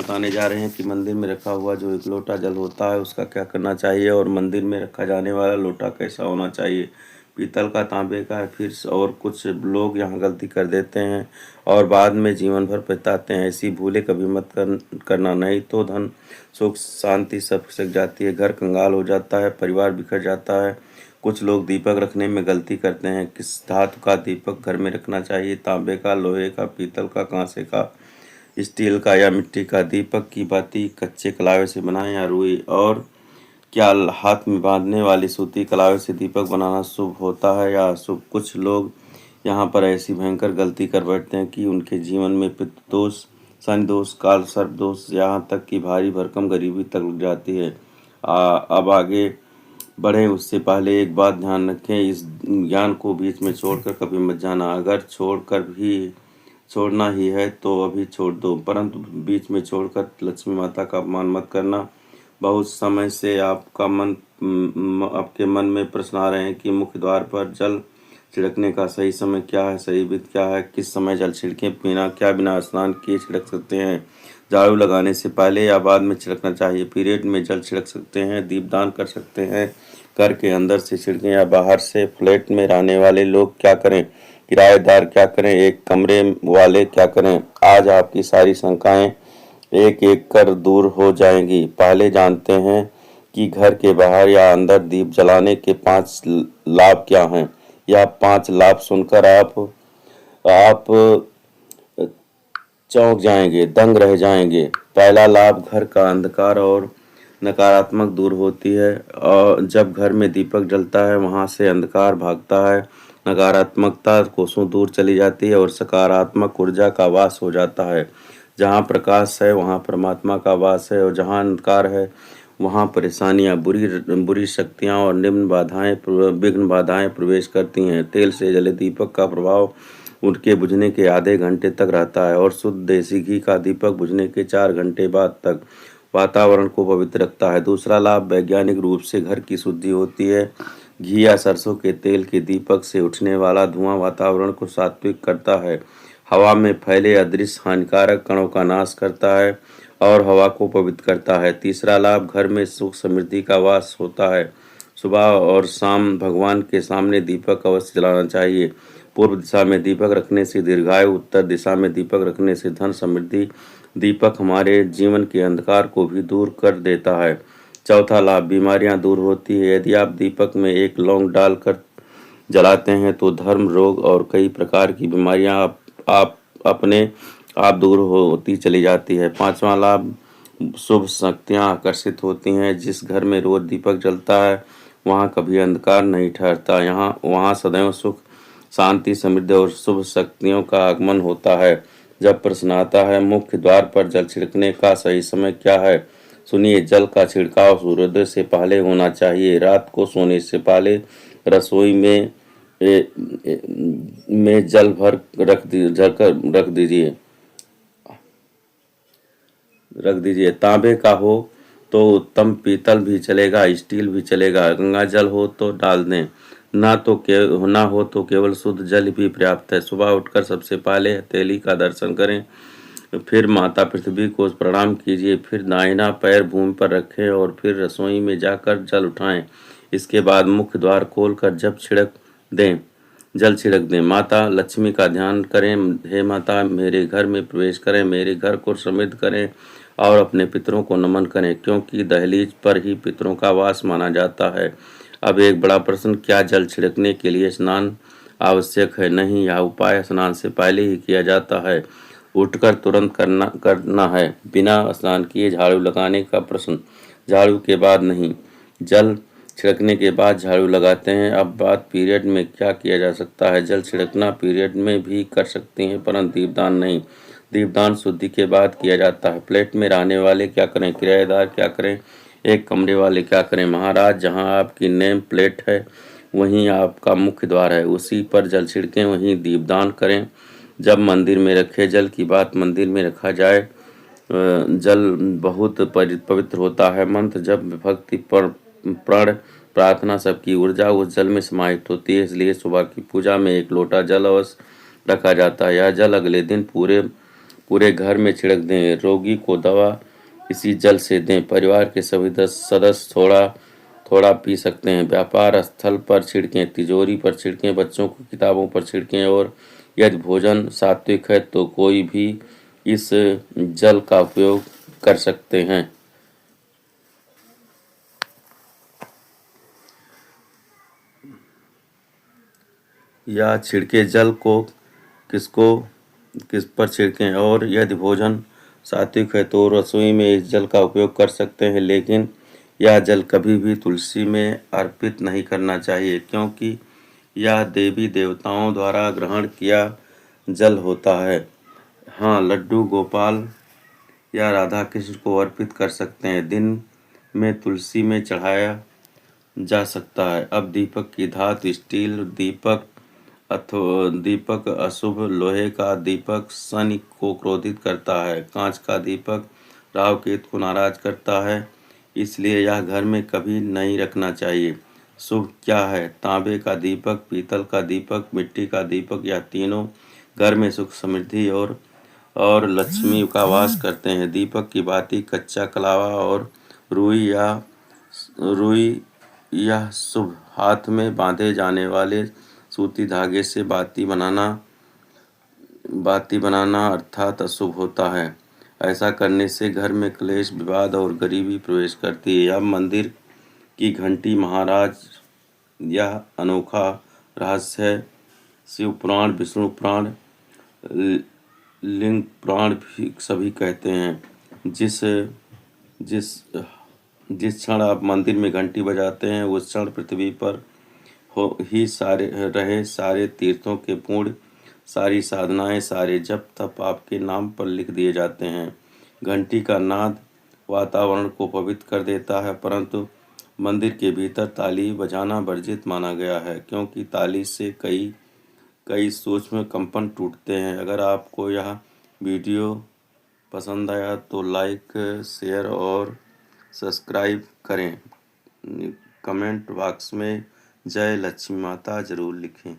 बताने जा रहे हैं कि मंदिर में रखा हुआ जो एक लोटा जल होता है उसका क्या करना चाहिए और मंदिर में रखा जाने वाला लोटा कैसा होना चाहिए। पीतल का, तांबे का, फिर और कुछ लोग यहाँ गलती कर देते हैं और बाद में जीवन भर पछताते हैं। ऐसी भूलें कभी मत करना, नहीं तो धन सुख शांति सब खिसक जाती है, घर कंगाल हो जाता है, परिवार बिखर जाता है। कुछ लोग दीपक रखने में गलती करते हैं। किस धातु का दीपक घर में रखना चाहिए? तांबे का, लोहे का, पीतल का, कांसे का, स्टील का या मिट्टी का? दीपक की बाती कच्चे कलावे से बनाएं या रुई? और क्या हाथ में बांधने वाली सूती कलावे से दीपक बनाना शुभ होता है या अशुभ? कुछ लोग यहाँ पर ऐसी भयंकर गलती कर बैठते हैं कि उनके जीवन में पितृ दोष, शनि दोष, काल सर्प दोष, यहाँ तक कि भारी भरकम गरीबी तक लग जाती है। अब आगे बढ़ें उससे पहले एक बात ध्यान रखें, इस ज्ञान को बीच में छोड़कर कभी मत जाना। अगर छोड़ना ही है तो अभी छोड़ दो, परंतु बीच में छोड़कर लक्ष्मी माता का अपमान मत करना। बहुत समय से आपके मन में प्रश्न आ रहे हैं कि मुख्य द्वार पर जल छिड़कने का सही समय क्या है, सही विधि क्या है, किस समय जल छिड़कें, बिना स्नान किए छिड़क सकते हैं, झाड़ू लगाने से पहले या बाद में छिड़कना चाहिए, पीरियड में जल छिड़क सकते हैं, दीपदान कर सकते हैं, घर के अंदर से छिड़कें या बाहर से? फ्लैट में रहने वाले लोग क्या करें, किराएदार क्या करें, एक कमरे वाले क्या करें? आज आपकी सारी शंकाएं एक एक कर दूर हो जाएंगी। पहले जानते हैं कि घर के बाहर या अंदर दीप जलाने के 5 लाभ क्या हैं। यह 5 लाभ सुनकर आप चौंक जाएंगे, दंग रह जाएंगे। पहला लाभ, घर का अंधकार और नकारात्मक दूर होती है। और जब घर में दीपक जलता है वहां से अंधकार भागता है, नकारात्मकता कोसों दूर चली जाती है और सकारात्मक ऊर्जा का वास हो जाता है। जहाँ प्रकाश है वहाँ परमात्मा का वास है और जहाँ अंधकार है वहाँ परेशानियाँ, बुरी शक्तियाँ और विघ्न बाधाएं प्रवेश करती हैं। तेल से जले दीपक का प्रभाव उनके बुझने के आधे घंटे तक रहता है और शुद्ध देसी घी का दीपक बुझने के 4 घंटे बाद तक वातावरण को पवित्र रखता है। दूसरा लाभ, वैज्ञानिक रूप से घर की शुद्धि होती है। घी या सरसों के तेल के दीपक से उठने वाला धुआं वातावरण को सात्विक करता है, हवा में फैले अदृश्य हानिकारक कणों का नाश करता है और हवा को पवित्र करता है। तीसरा लाभ, घर में सुख समृद्धि का वास होता है। सुबह और शाम भगवान के सामने दीपक अवश्य जलाना चाहिए। पूर्व दिशा में दीपक रखने से दीर्घायु, उत्तर दिशा में दीपक रखने से धन समृद्धि। दीपक हमारे जीवन के अंधकार को भी दूर कर देता है। चौथा लाभ, बीमारियां दूर होती है। यदि आप दीपक में एक लौंग डालकर जलाते हैं तो धर्म, रोग और कई प्रकार की बीमारियां आप अपने आप दूर होती चली जाती है। पांचवा लाभ, शुभ शक्तियां आकर्षित होती हैं। जिस घर में रोज दीपक जलता है वहाँ कभी अंधकार नहीं ठहरता, वहाँ सदैव सुख, शांति, समृद्धि और शुभ शक्तियों का आगमन होता है। जब प्रश्न आता है मुख्य द्वार पर जल छिड़कने का सही समय क्या है, सुनिए, जल का छिड़काव सूर्योदय से पहले होना चाहिए। रात को सोने से पहले रसोई में जल भर रख दीजिए। तांबे का हो तो उत्तम, पीतल भी चलेगा, स्टील भी चलेगा। गंगा जल हो तो डाल दें, ना हो तो केवल शुद्ध जल भी पर्याप्त है। सुबह उठकर सबसे पहले हथेली का दर्शन करें, फिर माता पृथ्वी को प्रणाम कीजिए, फिर दाहिना पैर भूमि पर रखें और फिर रसोई में जाकर जल उठाएं। इसके बाद मुख्य द्वार खोलकर जल छिड़क दें। माता लक्ष्मी का ध्यान करें, हे माता मेरे घर में प्रवेश करें, मेरे घर को समृद्ध करें और अपने पितरों को नमन करें, क्योंकि दहलीज पर ही पितरों का वास माना जाता है। अब एक बड़ा प्रश्न, क्या जल छिड़कने के लिए स्नान आवश्यक है? नहीं, यह उपाय स्नान से पहले ही किया जाता है। उठकर तुरंत करना है, बिना स्नान किए झाड़ू लगाने का प्रश्न, झाड़ू के बाद नहीं, जल छिड़कने के बाद झाड़ू लगाते हैं। अब बात पीरियड में क्या किया जा सकता है। जल छिड़कना पीरियड में भी कर सकते हैं, परंतु दीपदान नहीं। दीपदान शुद्धि के बाद किया जाता है। फ्लैट में रहने वाले क्या करें, किराएदार क्या करें, एक कमरे वाले क्या करें? महाराज, जहां आपकी नेम प्लेट है वहीं आपका मुख्य द्वार है, उसी पर जल छिड़कें, वहीं दीपदान करें। जब मंदिर में रखे जल की बात, मंदिर में रखा जाए जल बहुत पवित्र होता है। मंत्र जब भक्ति प्रण प्रार्थना सबकी ऊर्जा उस जल में समाहित होती है, इसलिए सुबह की पूजा में एक लोटा जल अवश्य रखा जाता है। यह जल अगले दिन पूरे घर में छिड़क दें। रोगी को दवा इसी जल से दें। परिवार के सभी सदस्य थोड़ा थोड़ा पी सकते हैं। व्यापार स्थल पर छिड़कें, तिजोरी पर छिड़कें, बच्चों को किताबों पर छिड़कें और यदि भोजन सात्विक है तो कोई भी इस जल का उपयोग कर सकते हैं। या छिड़के जल को किस पर छिड़कें और यदि भोजन सात्विक है तो रसोई में इस जल का उपयोग कर सकते हैं, लेकिन यह जल कभी भी तुलसी में अर्पित नहीं करना चाहिए, क्योंकि यह देवी देवताओं द्वारा ग्रहण किया जल होता है। हाँ, लड्डू गोपाल या राधा कृष्ण को अर्पित कर सकते हैं। दिन में तुलसी में चढ़ाया जा सकता है। अब दीपक की धातु स्टील दीपक अथवा दीपक अशुभ, लोहे का दीपक शनि को क्रोधित करता है, कांच का दीपक राहु केतु को नाराज करता है, इसलिए यह घर में कभी नहीं रखना चाहिए। शुभ क्या है? तांबे का दीपक, पीतल का दीपक, मिट्टी का दीपक, या तीनों घर में सुख समृद्धि और लक्ष्मी का वास करते हैं। दीपक की बाती कच्चा कलावा और रुई यह शुभ। हाथ में बांधे जाने वाले सूती धागे से बाती बनाना अर्थात अशुभ होता है। ऐसा करने से घर में क्लेश, विवाद और गरीबी प्रवेश करती है। अब मंदिर की घंटी महाराज यह अनोखा रहस्य है। शिव पुराण, विष्णु पुराण, लिंग पुराण भी सभी कहते हैं। जिस जिस जिस क्षण आप मंदिर में घंटी बजाते हैं उस क्षण पृथ्वी पर सारे तीर्थों के पुण्य, सारी साधनाएं, सारे जप तप आपके नाम पर लिख दिए जाते हैं। घंटी का नाद वातावरण को पवित्र कर देता है, परंतु मंदिर के भीतर ताली बजाना वर्जित माना गया है, क्योंकि ताली से कई सूक्ष्म कंपन टूटते हैं। अगर आपको यह वीडियो पसंद आया तो लाइक, शेयर और सब्सक्राइब करें। कमेंट बॉक्स में जय लक्ष्मी माता जरूर लिखें।